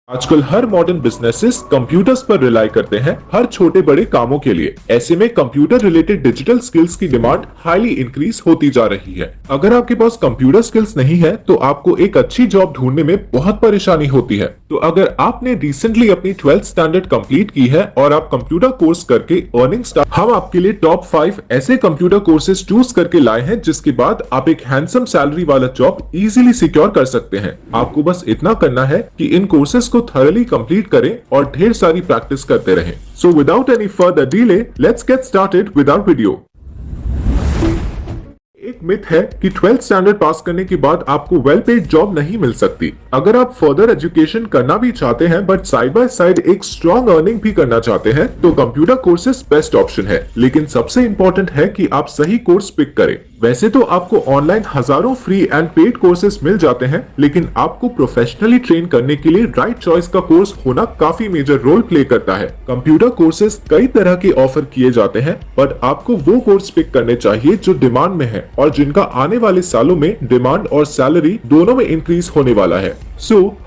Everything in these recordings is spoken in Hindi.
आजकल हर मॉडर्न बिजनेसेस कंप्यूटर्स पर रिलाई करते हैं हर छोटे बड़े कामों के लिए। ऐसे में कंप्यूटर रिलेटेड डिजिटल स्किल्स की डिमांड हाईली इंक्रीज होती जा रही है। अगर आपके पास कंप्यूटर स्किल्स नहीं है तो आपको एक अच्छी जॉब ढूंढने में बहुत परेशानी होती है। तो अगर आपने रिसेंटली अपनी 12th स्टैंडर्ड कंप्लीट की है और आप कंप्यूटर कोर्स करके अर्निंग स्टार्ट, हम आपके लिए टॉप 5 ऐसे कंप्यूटर कोर्सेज चूज करके लाए हैं जिसके बाद आप एक हैंडसम सैलरी वाला जॉब इजीली सिक्योर कर सकते हैं। आपको बस इतना करना है कि इन कोर्सेज को थॉरली कंप्लीट करें और ढेर सारी प्रैक्टिस करते रहें। So without any further delay, let's get started with our video. एक मिथ है कि 12th स्टैंडर्ड पास करने के बाद आपको वेल पेड जॉब नहीं मिल सकती। अगर आप फर्दर एजुकेशन करना भी चाहते हैं बट साइड बाय साइड एक स्ट्रॉन्ग अर्निंग भी करना चाहते हैं तो कंप्यूटर कोर्सेज बेस्ट ऑप्शन है। लेकिन सबसे इंपॉर्टेंट है कि आप सही कोर्स पिक करें। वैसे तो आपको ऑनलाइन हजारों फ्री एंड पेड कोर्सेज मिल जाते हैं, लेकिन आपको प्रोफेशनली ट्रेन करने के लिए राइट चॉइस का कोर्स होना काफी मेजर रोल प्ले करता है। कंप्यूटर कोर्सेज कई तरह के ऑफर किए जाते हैं, बट आपको वो कोर्स पिक करने चाहिए जो डिमांड में है और जिनका आने वाले सालों में डिमांड और सैलरी दोनों में इंक्रीज होने वाला है।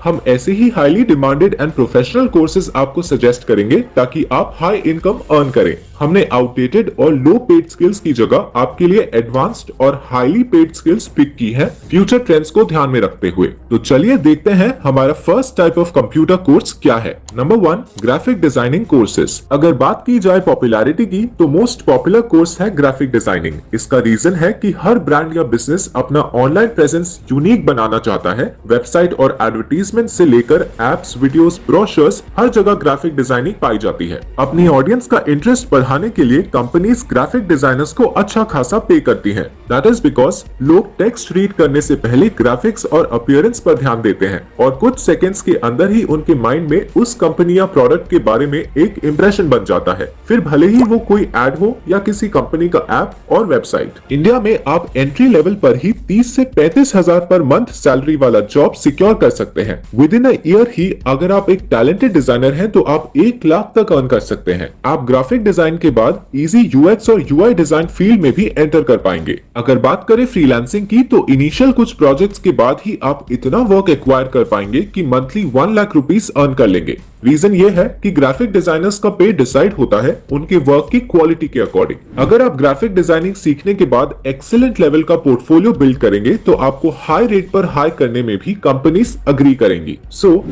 हम ऐसे ही highly demanded and professional courses आपको सजेस्ट करेंगे ताकि आप हाई इनकम अर्न करें। हमने आउटडेटेड और लो पेड स्किल्स की जगह आपके लिए एडवांस्ड और हाईली पेड स्किल्स पिक की है, फ्यूचर ट्रेंड्स को ध्यान में रखते हुए। तो चलिए देखते हैं हमारा first type of computer course क्या है। Number 1, graphic designing courses. अगर बात की जाए पॉपुलैरिटी की तो मोस्ट पॉपुलर कोर्स है ग्राफिक डिजाइनिंग। इसका रीजन है कि हर ब्रांड या बिजनेस अपना ऑनलाइन प्रेजेंस यूनिक बनाना चाहता है। वेबसाइट और एडवर्टीजमेंट से लेकर एप्स, वीडियोस, ब्रोशर्स, हर जगह ग्राफिक डिजाइनिंग पाई जाती है। अपनी ऑडियंस का इंटरेस्ट बढ़ाने के लिए कंपनीज ग्राफिक डिजाइनर्स को अच्छा खासा पे करती हैं। दैट इज बिकॉज लोग टेक्स्ट रीड करने से पहले ग्राफिक्स और अपीयरेंस पर ध्यान देते हैं और कुछ सेकंड्स के अंदर ही उनके माइंड में उस कंपनी या प्रोडक्ट के बारे में एक इंप्रेशन बन जाता है, फिर भले ही वो कोई एड हो या किसी कंपनी का ऐप और वेबसाइट। इंडिया में आप एंट्री लेवल पर ही 30 से 35 हजार पर मंथ सैलरी वाला जॉब सिक्योर कर सकते हैं। विद इन अ ईयर ही अगर आप एक टैलेंटेड डिजाइनर हैं तो आप 1 लाख तक अर्न कर सकते हैं। आप ग्राफिक डिजाइन के बाद इजी यूएक्स और यूआई डिजाइन फील्ड में भी एंटर कर पाएंगे। अगर बात करें फ्रीलांसिंग की तो इनिशियल कुछ प्रोजेक्ट्स के बाद ही आप इतना वर्क एक्वायर कर पाएंगे कि मंथली 1 लाख रुपीस अर्न कर लेंगे। रीजन ये है कि ग्राफिक डिजाइनर्स का पे डिसाइड होता है उनके वर्क की क्वालिटी के अकॉर्डिंग। अगर आप ग्राफिक डिजाइनिंग सीखने के बाद एक्सीलेंट लेवल का पोर्टफोलियो बिल्ड करेंगे तो आपको हाई रेट पर हाई करने में भी कंपनीज अग्री करेंगी।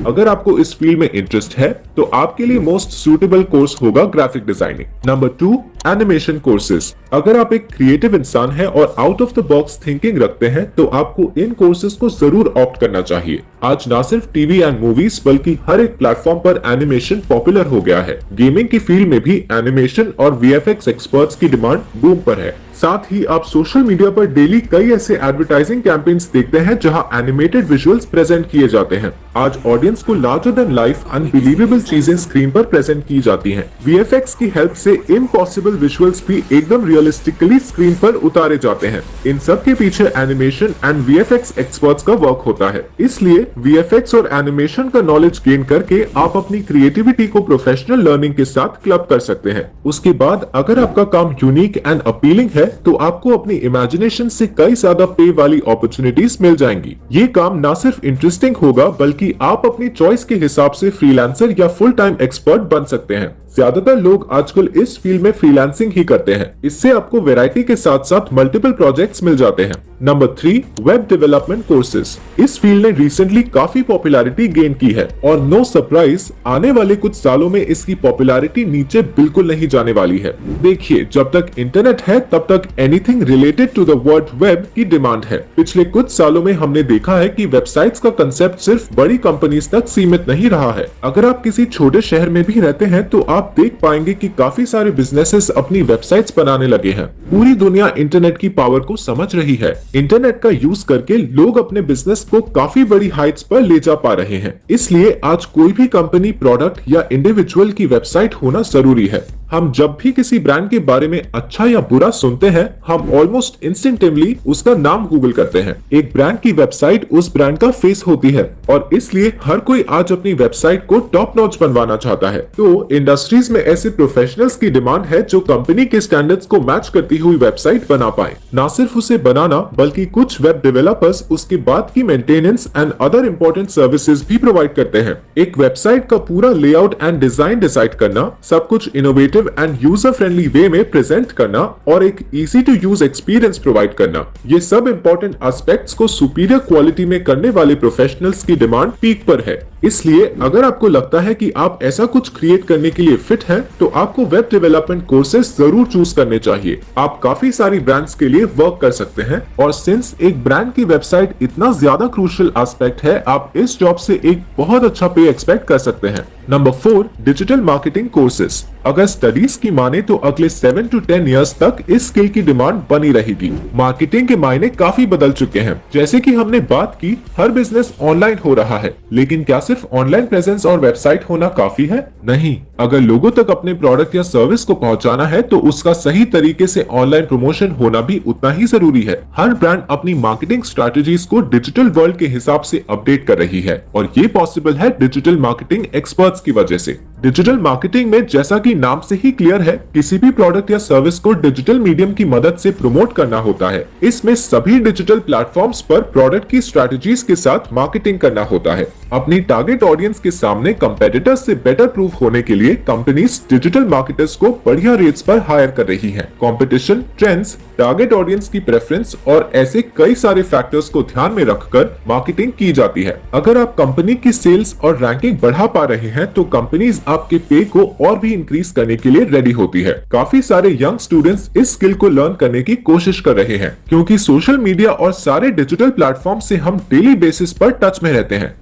अगर आपको इस फील्ड में इंटरेस्ट है तो आपके लिए मोस्ट सूटेबल कोर्स होगा graphic designing. Number 2, animation courses. अगर आप एक क्रिएटिव इंसान हैं और out of the box thinking रखते हैं तो आपको इन कोर्सेज को जरूर ऑप्ट करना चाहिए। आज ना सिर्फ टीवी एंड मूवीज बल्कि हर एक प्लेटफॉर्म पर एनिमेशन पॉपुलर हो गया है। गेमिंग की फील्ड में भी एनिमेशन और वीएफएक्स एक्सपर्ट्स की डिमांड बूम पर है। साथ ही आप सोशल मीडिया पर डेली कई ऐसे एडवर्टाइजिंग कैंपेन्स देखते हैं जहां एनिमेटेड विजुअल्स प्रेजेंट किए जाते हैं। आज ऑडियंस को लार्जर देन लाइफ अनबिलीवेबल चीजें स्क्रीन पर प्रेजेंट की जाती हैं। वीएफएक्स की हेल्प से इम्पॉसिबल विजुअल्स भी एकदम रियलिस्टिकली स्क्रीन पर उतारे जाते हैं। इन सब के पीछे एनिमेशन एंड वीएफएक्स एक्सपर्ट्स का वर्क होता है। इसलिए वीएफएक्स और एनिमेशन का नॉलेज गेन करके आप अपनी क्रिएटिविटी को प्रोफेशनल लर्निंग के साथ क्लब कर सकते हैं। उसके बाद अगर आपका काम यूनिक एंड अपीलिंग है तो आपको अपनी इमेजिनेशन से कई ज्यादा पे वाली अपॉर्चुनिटीज मिल जाएंगी। ये काम ना सिर्फ इंटरेस्टिंग होगा बल्कि आप अपनी चॉइस के हिसाब से फ्रीलांसर या फुल टाइम एक्सपर्ट बन सकते हैं। ज्यादातर लोग आजकल इस फील्ड में फ्रीलांसिंग ही करते हैं। इससे आपको वैरायटी के साथ साथ मल्टीपल प्रोजेक्ट्स मिल जाते हैं। Number 3, web development courses. इस फील्ड ने रिसेंटली काफी पॉपुलैरिटी गेन की है और नो सरप्राइज आने वाले कुछ सालों में इसकी पॉपुलैरिटी नीचे बिल्कुल नहीं जाने वाली है। देखिए, जब तक इंटरनेट है तब तक anything related to the word web की डिमांड है। पिछले कुछ सालों में हमने देखा है कि वेबसाइट्स का कंसेप्ट सिर्फ बड़ी कंपनीज तक सीमित नहीं रहा है। अगर आप किसी छोटे शहर में भी रहते हैं तो आप देख पाएंगे कि काफी सारे बिजनेसेस अपनी वेबसाइट्स बनाने लगे हैं। पूरी दुनिया इंटरनेट की पावर को समझ रही है। इंटरनेट का यूज करके लोग अपने बिजनेस को काफी बड़ी हाइट्स पर ले जा पा रहे हैं। इसलिए आज कोई भी कंपनी, प्रोडक्ट या इंडिविजुअल की वेबसाइट होना जरूरी है। हम जब भी किसी ब्रांड के बारे में अच्छा या बुरा सुनते हैं, हम ऑलमोस्ट इंस्टेंटिवली उसका नाम गूगल करते हैं। एक ब्रांड की वेबसाइट उस ब्रांड का फेस होती है और इसलिए हर कोई आज अपनी वेबसाइट को टॉप नॉच बनवाना चाहता है। तो इंडस्ट्रीज में ऐसे प्रोफेशनल्स की डिमांड है जो कंपनी के स्टैंडर्ड्स को मैच करती हुई वेबसाइट बना पाए। ना सिर्फ उसे बनाना बल्कि कुछ वेब डेवलपर्स उसके बाद की maintenance and other important services भी प्रोवाइड करते हैं। एक वेबसाइट का पूरा लेआउट एंड डिजाइन डिसाइड करना, सब कुछ innovative and user friendly way में प्रेजेंट करना और एक easy to use experience provide करना, ये सब इंपॉर्टेंट एस्पेक्ट्स को सुपीरियर क्वालिटी में करने वाले प्रोफेशनल्स की डिमांड पीक पर है। इसलिए अगर आपको लगता है कि आप ऐसा कुछ क्रिएट करने के लिए फिट हैं, तो आपको वेब डेवलपमेंट कोर्सेज जरूर चूज करने चाहिए। आप काफी सारी ब्रांड्स के लिए वर्क कर सकते हैं और सिंस एक ब्रांड की वेबसाइट इतना ज्यादा क्रूशियल एस्पेक्ट है, आप इस जॉब से एक बहुत अच्छा पे एक्सपेक्ट कर सकते हैं। Number 4, digital marketing courses. अगर स्टडीज की माने तो अगले 7 to 10 इयर्स तक इस स्किल की डिमांड बनी रहेगी। मार्केटिंग के मायने काफी बदल चुके हैं। जैसे कि हमने बात की, हर बिजनेस ऑनलाइन हो रहा है, लेकिन क्या सिर्फ ऑनलाइन प्रेजेंस और वेबसाइट होना काफी है? नहीं। अगर लोगों तक अपने प्रोडक्ट या सर्विस को पहुंचाना है तो उसका सही तरीके से ऑनलाइन प्रमोशन होना भी उतना ही जरूरी है। हर ब्रांड अपनी मार्केटिंग स्ट्रेटजीज को डिजिटल वर्ल्ड के हिसाब से अपडेट कर रही है और ये पॉसिबल है डिजिटल मार्केटिंग एक्सपर्ट्स की वजह से। डिजिटल मार्केटिंग में जैसा कि नाम से ही क्लियर है, किसी भी प्रोडक्ट या सर्विस को डिजिटल मीडियम की मदद से प्रमोट करना होता है। इसमें सभी डिजिटल प्लेटफॉर्म्स पर प्रोडक्ट की स्ट्रेटजीज के साथ मार्केटिंग करना होता है। अपनी टारगेट ऑडियंस के सामने कंपेटिटर्स से बेटर प्रूफ होने के लिए कंपनीज डिजिटल मार्केटर्स को बढ़िया रेट्स पर हायर कर रही हैं। कंपटीशन, ट्रेंड्स, टारगेट ऑडियंस की प्रेफरेंस और ऐसे कई सारे फैक्टर्स को ध्यान में रखकर मार्केटिंग की जाती है। अगर आप कंपनी की सेल्स और रैंकिंग बढ़ा पा रहे हैं तो कंपनीज आपके पे को और भी इंक्रीज करने के लिए रेडी होती है। काफी सारे यंग स्टूडेंट्स इस स्किल को लर्न करने की कोशिश कर रहे हैं, क्योंकि सोशल मीडिया और सारे डिजिटल प्लेटफॉर्म से हम डेली बेसिस पर टच में रहते हैं।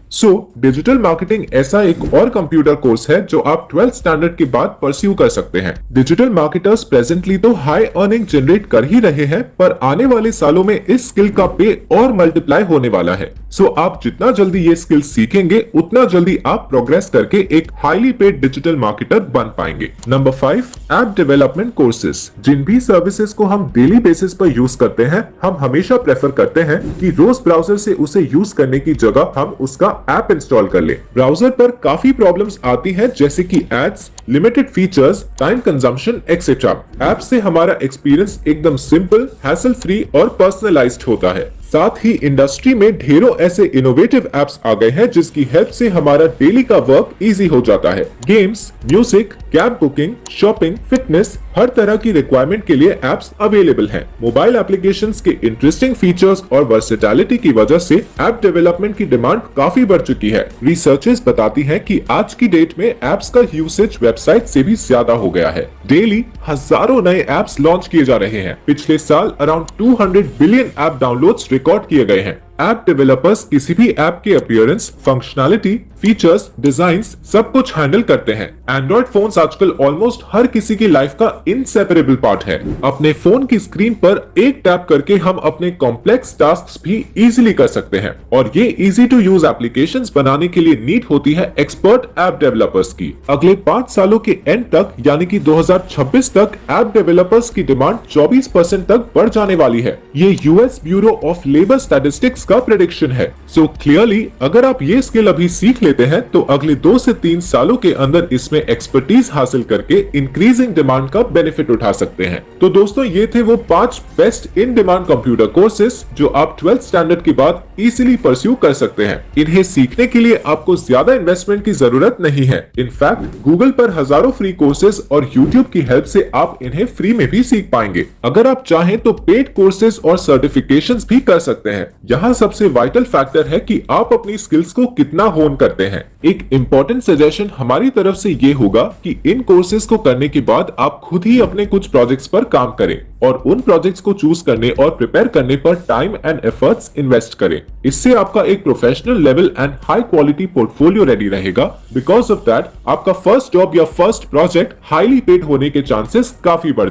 डिजिटल मार्केटिंग ऐसा एक और कंप्यूटर कोर्स है जो आप 12th स्टैंडर्ड के बाद परस्यू कर सकते हैं। डिजिटल मार्केटर्स प्रेजेंटली तो हाई अर्निंग जनरेट कर ही रहे हैं, पर आने वाले सालों में इस स्किल का पे और मल्टीप्लाई होने वाला है। आप जितना जल्दी ये स्किल सीखेंगे, उतना जल्दी आप प्रोग्रेस करके एक हाईली पेड डिजिटल मार्केटर बन पाएंगे। Number 5, app development courses. जिन भी सर्विसेज को हम डेली बेसिस पर यूज करते हैं, हम हमेशा प्रेफर करते हैं कि रोज ब्राउजर से उसे यूज करने की जगह हम उसका ऐप इंस्टॉल कर ले। ब्राउजर पर काफी प्रॉब्लम्स आती हैं, जैसे कि ads, limited features, time consumption etcetera. App से हमारा एक्सपीरियंस एकदम सिंपल, हैसल फ्री और पर्सनलाइज्ड होता है। साथ ही इंडस्ट्री में ढेरों ऐसे इनोवेटिव एप्स आ गए हैं जिसकी हेल्प से हमारा डेली का वर्क इजी हो जाता है। Games, music, cab booking, shopping, fitness, हर तरह की रिक्वायरमेंट के लिए एप्स अवेलेबल हैं। मोबाइल एप्लीकेशंस के इंटरेस्टिंग फीचर्स और वर्सेटैलिटी की वजह से ऐप डेवलपमेंट की डिमांड काफी बढ़ चुकी है। रिसर्चर्स बताती हैं कि आज की डेट में एप्स का यूसेज वेबसाइट से भी ज्यादा हो गया है। डेली हजारों नए एप्स लॉन्च किए जा रहे हैं। पिछले साल around 200 billion app downloads record किए गए हैं। ऐप डेवलपर्स किसी भी ऐप के अपीयरेंस, फंक्शनैलिटी, फीचर्स, डिजाइन्स सब कुछ हैंडल करते हैं। एंड्रॉइड फोन्स आजकल ऑलमोस्ट हर किसी की लाइफ का इनसेपरेबल पार्ट है। अपने फोन की स्क्रीन पर एक टैप करके हम अपने कॉम्प्लेक्स टास्क्स भी इजीली कर सकते हैं और ये इजी टू यूज एप्लीकेशंस बनाने के लिए नीड होती है एक्सपर्ट ऐप डेवलपर्स की। अगले 5 सालों के एंड तक यानी कि 2026 तक ऐप डेवलपर्स की डिमांड 24% तक बढ़ जाने वाली है। ये US bureau of labour statistics का प्रेडिक्शन है। क्लियरली अगर आप ये स्किल अभी सीख लेते हैं तो अगले 2 से 3 सालों के अंदर इसमें एक्सपर्टीज हासिल करके इंक्रीजिंग डिमांड का बेनिफिट उठा सकते हैं। तो दोस्तों, ये थे वो 5 best in demand computer courses जो आप 12th स्टैंडर्ड के बाद इजीली परस्यू कर सकते हैं। इन्हें सीखने के लिए आपको ज्यादा इन्वेस्टमेंट की जरूरत नहीं है। इनफैक्ट गूगल पर हजारों फ्री कोर्सेज और यूट्यूब की हेल्प से आप इन्हें फ्री में भी सीख पाएंगे। अगर आप चाहें तो पेड कोर्सेज और सर्टिफिकेशंस भी कर सकते हैं। यहाँ सबसे वाइटल फैक्टर है कि आप अपनी स्किल्स को कितना होन करते हैं। एक इंपॉर्टेंट सजेशन हमारी तरफ से ये होगा कि इन कोर्सेज को करने के बाद आप खुद ही अपने कुछ प्रोजेक्ट्स पर काम करें और उन प्रोजेक्ट्स को चूज करने और प्रिपेयर करने पर टाइम एंड एफर्ट्स इन्वेस्ट करें। इससे आपका एक professional level and high quality portfolio ready रहेगा। बिकॉज ऑफ दैट आपका फर्स्ट जॉब या फर्स्ट प्रोजेक्ट हाईली पेड होने के चांसेस काफी बढ़